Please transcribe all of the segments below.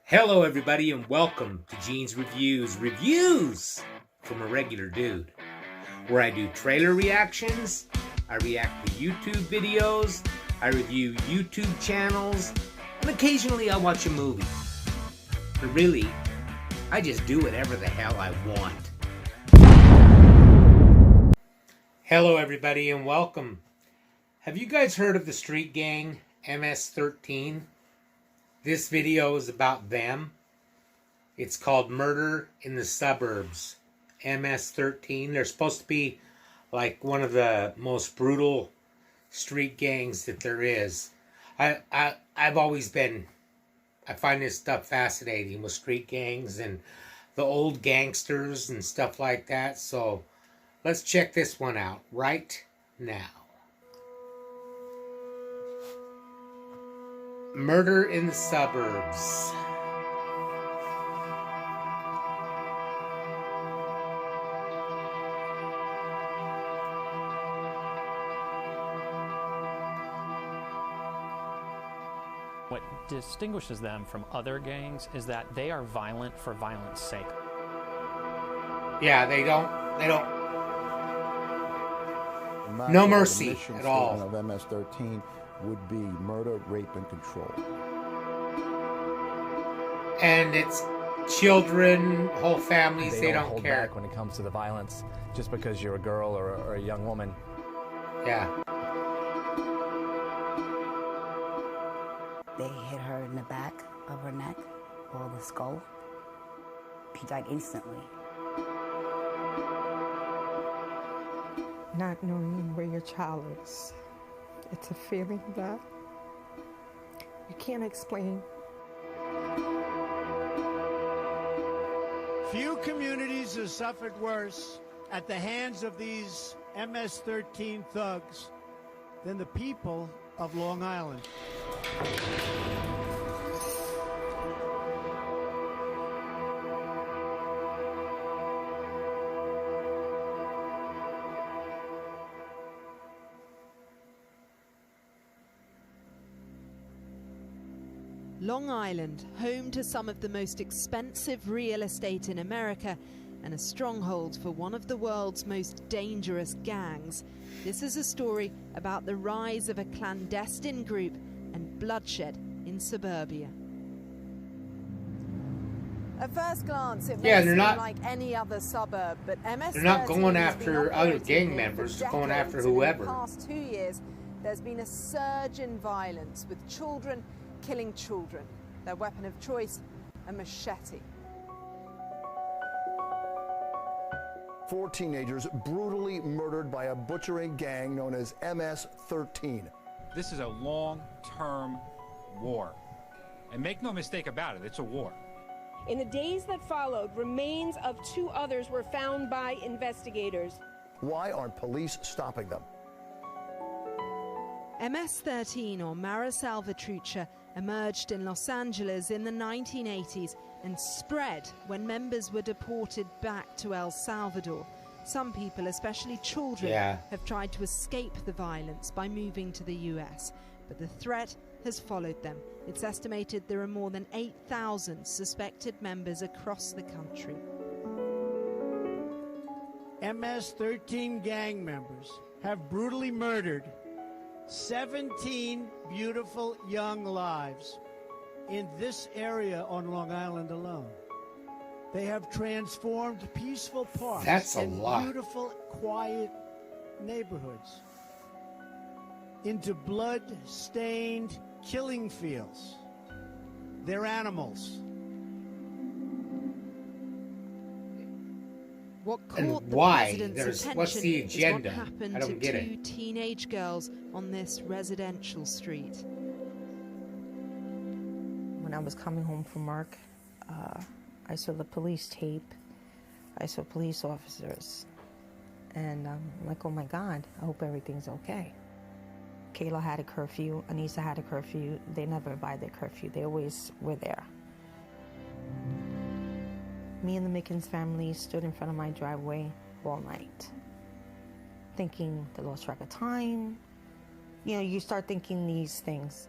Hello everybody and welcome to Gene's Reviews from a regular dude, where I do trailer reactions, I react to YouTube videos, I review YouTube channels, and occasionally I watch a movie. But really, I just do whatever the hell I want. Hello everybody and welcome. Have you guys heard of the street gang MS-13? This video is about them. It's called Murder in the Suburbs, MS-13. They're supposed to be like one of the most brutal street gangs that there is. I've always been, I find this stuff fascinating with street gangs and the old gangsters and stuff like that. So let's check this one out right now. Murder in the Suburbs. What distinguishes them from other gangs is that they are violent for violence sake. Yeah, they don't no mercy at all. Of MS-13 would be murder, rape, and control. And it's children, whole families, they don't hold care. Back when it comes to the violence, just because you're a girl or a young woman. Yeah. They hit her in the back of her neck or the skull. She died instantly. Not knowing where your child is. It's a feeling that you can't explain. Few communities have suffered worse at the hands of these MS-13 thugs than the people of Long Island. Long Island, home to some of the most expensive real estate in America and a stronghold for one of the world's most dangerous gangs. This is a story about the rise of a clandestine group and bloodshed in suburbia. At first glance, it Yeah, may they're seem not like any other suburb, but MS-13 they're not going has been after other operating gang here members, for they're going after decades, and whoever. In the past 2 years, there's been a surge in violence, with children killing children. Their weapon of choice, a machete. 4 teenagers brutally murdered by a butchering gang known as MS-13. This is a long-term war. And make no mistake about it, it's a war. In the days that followed, remains of 2 others were found by investigators. Why aren't police stopping them? MS-13, or Mara Salvatrucha, emerged in Los Angeles in the 1980s and spread when members were deported back to El Salvador. Some people, especially children, have tried to escape the violence by moving to the US, but the threat has followed them. It's estimated there are more than 8,000 suspected members across the country. MS-13 gang members have brutally murdered 17 beautiful young lives in this area on Long Island alone. They have transformed peaceful parks and beautiful, quiet neighborhoods into blood-stained killing fields. They're animals. What caught And the why? president's attention What's the agenda? is what happened I don't to get 2 it. teenage girls on this residential street. When I was coming home from work, I saw the police tape. I saw police officers. And I'm like, oh my God, I hope everything's okay. Kayla had a curfew, Anissa had a curfew. They never abided their curfew. They always were there. Me and the Mickens family stood in front of my driveway all night, thinking they lost track of time. You know, you start thinking these things.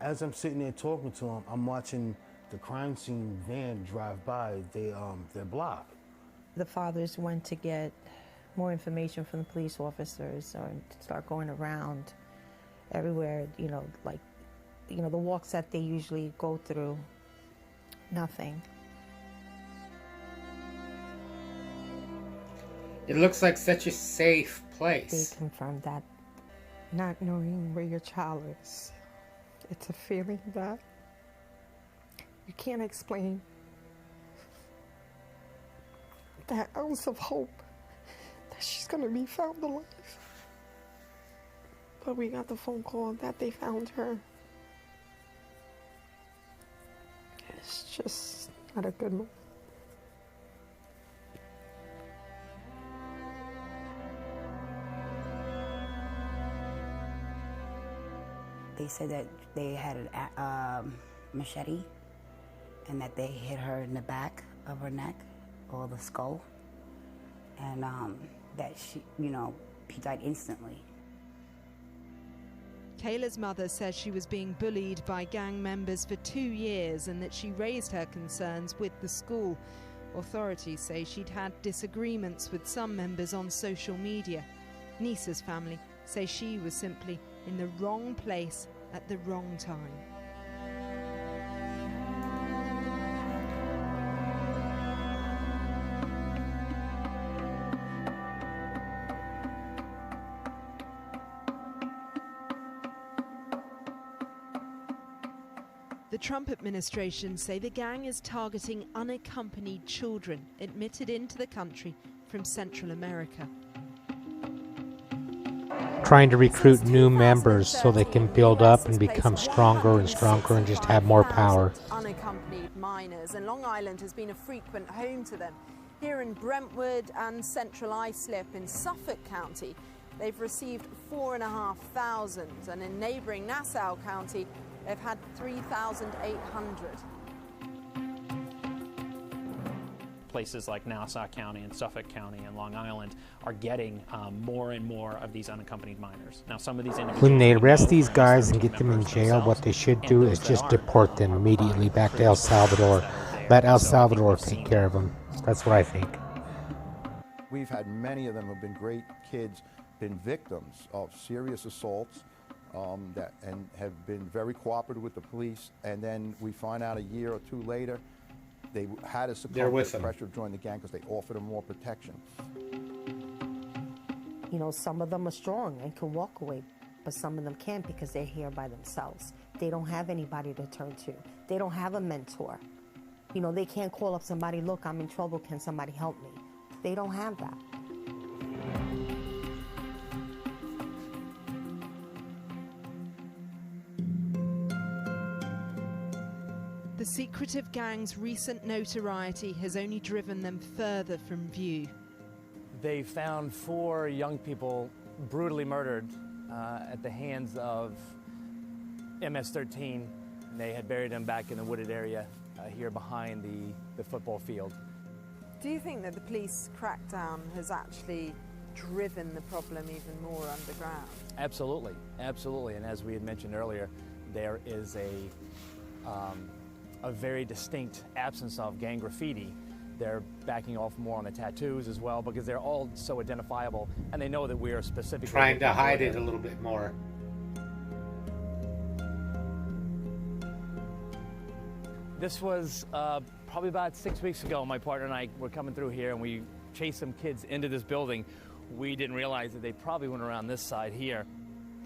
As I'm sitting there talking to him, I'm watching the crime scene van drive by, they're blocked. The fathers went to get more information from the police officers or start going around everywhere, the walks that they usually go through, nothing. It looks like such a safe place. They confirmed that not knowing where your child is, it's a feeling that you can't explain. That ounce of hope that she's going to be found alive. But we got the phone call that they found her. It's just not a good one. They said that they had a machete and that they hit her in the back of her neck or the skull, and that she died instantly. Kayla's mother says she was being bullied by gang members for 2 years and that she raised her concerns with the school. Authorities say she'd had disagreements with some members on social media. Nisa's family say she was simply in the wrong place at the wrong time. The Trump administration say the gang is targeting unaccompanied children admitted into the country from Central America. Trying to recruit new members so they can build up and become stronger and stronger and just have more power. Unaccompanied minors, and Long Island has been a frequent home to them. Here in Brentwood and Central Islip in Suffolk County, they've received 4,500, and in neighboring Nassau County, they've had 3,800. Places like Nassau County and Suffolk County and Long Island are getting more and more of these unaccompanied minors. Now, some of these individuals, when they arrest these guys and get them in jail, what they should do is just deport them immediately back to El Salvador. Let El Salvador take care of them. That's what I think. We've had many of them who've been great kids, been victims of serious assaults, and have been very cooperative with the police, and then we find out a year or two later they had to succumb to pressure to join the gang because they offered them more protection. Some of them are strong and can walk away, but some of them can't because they're here by themselves. They don't have anybody to turn to. They don't have a mentor. They can't call up somebody, look, I'm in trouble, can somebody help me? They don't have that. The secretive gang's recent notoriety has only driven them further from view. They found 4 young people brutally murdered at the hands of MS-13. They had buried them back in the wooded area here behind the football field. Do you think that the police crackdown has actually driven the problem even more underground? Absolutely, absolutely. And as we had mentioned earlier, there is a very distinct absence of gang graffiti. They're backing off more on the tattoos as well because they're all so identifiable, and they know that we are specifically trying to hide it a little bit more. This was probably about 6 weeks ago. My partner and I were coming through here, and we chased some kids into this building. We didn't realize that they probably went around this side here.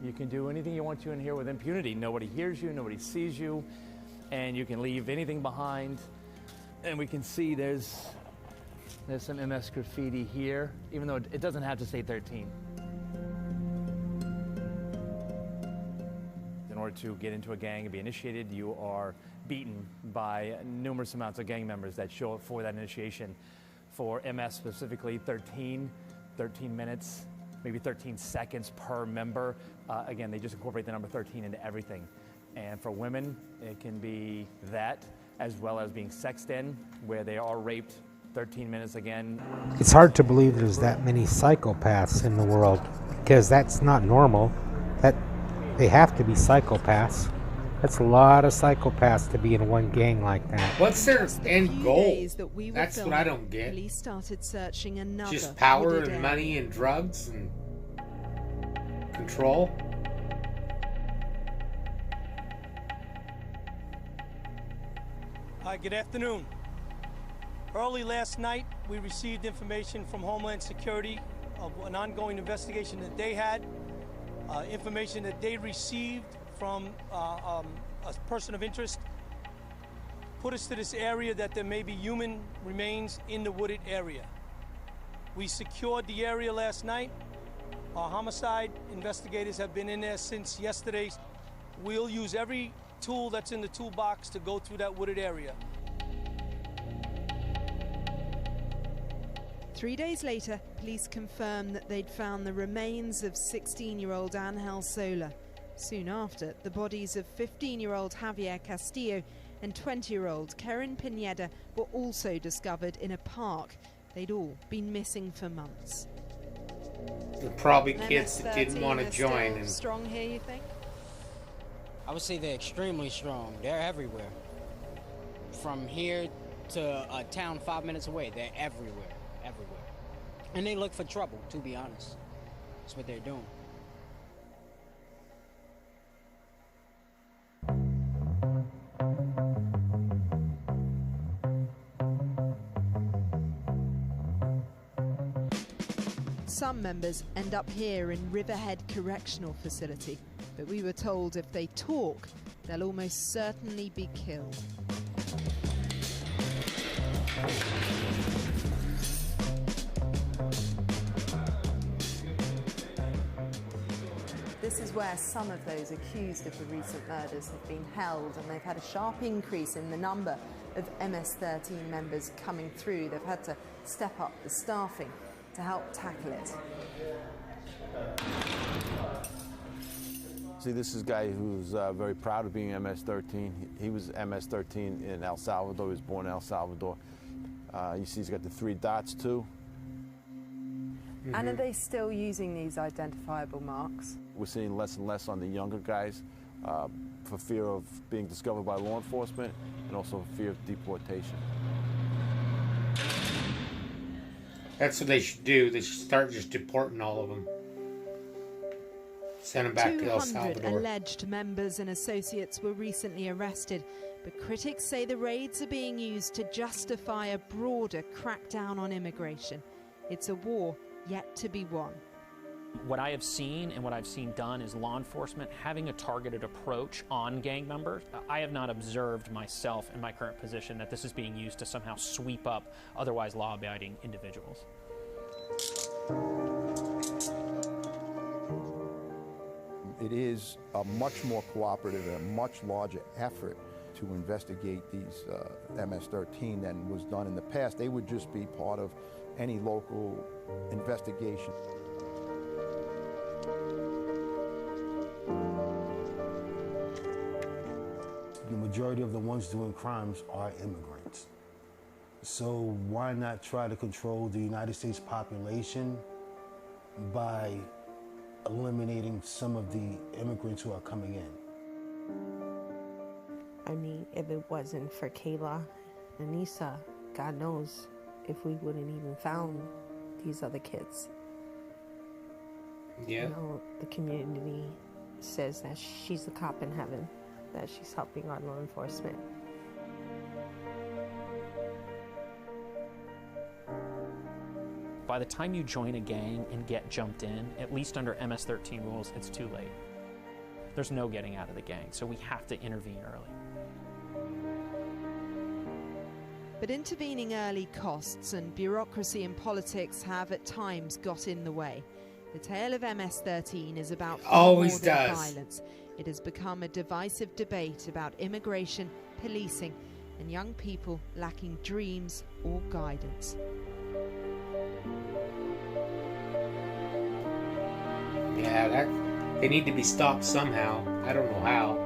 You can do anything you want to in here with impunity. Nobody hears you, nobody sees you, and you can leave anything behind. And we can see there's some MS graffiti here, even though it doesn't have to say 13. In order to get into a gang and be initiated, you are beaten by numerous amounts of gang members that show up for that initiation. For MS specifically, 13 minutes, maybe 13 seconds per member. Again, they just incorporate the number 13 into everything. And for women, it can be that, as well as being sexed in, where they are raped. 13 minutes again. It's hard to believe there's that many psychopaths in the world, because that's not normal. That they have to be psychopaths. That's a lot of psychopaths to be in one gang like that. What's their end goal? That's what I don't get. Police started searching another Just power wooded and area. money and drugs and control? Hi, good afternoon. Early last night, we received information from Homeland Security of an ongoing investigation that they had, information that they received from a person of interest, put us to this area that there may be human remains in the wooded area. We secured the area last night. Our homicide investigators have been in there since yesterday. We'll use every tool that's in the toolbox to go through that wooded area. 3 days later, police confirmed that they'd found the remains of 16-year-old Angel Sola. Soon after, the bodies of 15-year-old Javier Castillo and 20-year-old Karen Pineda were also discovered in a park. They'd all been missing for months. They're probably kids that didn't want to join. And strong here, you think? I would say they're extremely strong. They're everywhere. From here to a town 5 minutes away, they're everywhere. Everywhere. And they look for trouble, to be honest. That's what they're doing. Some members end up here in Riverhead Correctional Facility, but we were told if they talk, they'll almost certainly be killed. This is where some of those accused of the recent murders have been held, and they've had a sharp increase in the number of MS-13 members coming through. They've had to step up the staffing to help tackle it. See, this is a guy who's very proud of being MS-13. He was MS-13 in El Salvador. He was born in El Salvador. You see he's got the 3 dots, too. And are they still using these identifiable marks? We're seeing less and less on the younger guys for fear of being discovered by law enforcement and also fear of deportation. that's what they should do. They should start just deporting all of them. Send them back to El 200 Salvador. alleged members and associates were recently arrested, but critics say the raids are being used to justify a broader crackdown on immigration. It's a war yet to be won. What I have seen and what I've seen done is law enforcement having a targeted approach on gang members. I have not observed myself in my current position that this is being used to somehow sweep up otherwise law-abiding individuals. It is a much more cooperative and a much larger effort to investigate these MS-13 than was done in the past. They would just be part of any local investigation. The majority of the ones doing crimes are immigrants. So why not try to control the United States population by eliminating some of the immigrants who are coming in? I mean, if it wasn't for Kayla and Nisa, God knows if we wouldn't even found these other kids. Yeah. You know, the community says that she's a cop in heaven, that she's helping our law enforcement. By the time you join a gang and get jumped in, at least under MS-13 rules, it's too late. There's no getting out of the gang, so we have to intervene early. But intervening early costs and bureaucracy and politics have at times got in the way. The tale of MS-13 is about far more than violence. It has become a divisive debate about immigration, policing, and young people lacking dreams or guidance. Yeah, they need to be stopped somehow. I don't know how.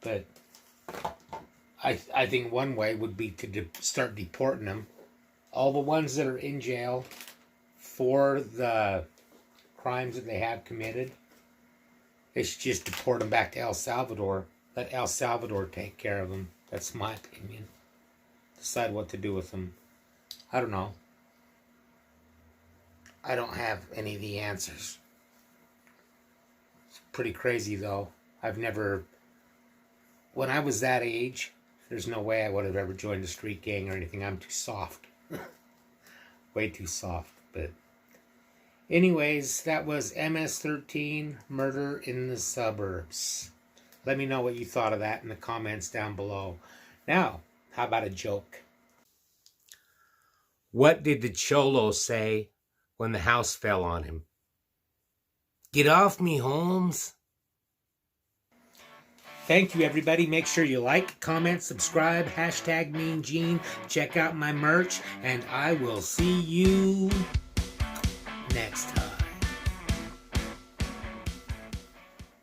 But I think one way would be to start deporting them. All the ones that are in jail for the crimes that they have committed, They should just deport them back to El Salvador. Let El Salvador take care of them. That's my opinion. Decide what to do with them. I don't know. I don't have any of the answers. It's pretty crazy, though. When I was that age, there's no way I would have ever joined a street gang or anything. I'm too soft. Way too soft. But anyways, that was MS-13, Murder in the Suburbs. Let me know what you thought of that in the comments down below. Now, how about a joke? What did the Cholo say when the house fell on him? Get off me, Holmes. Thank you, everybody. Make sure you like, comment, subscribe, hashtag Mean Gene. Check out my merch, and I will see you next time.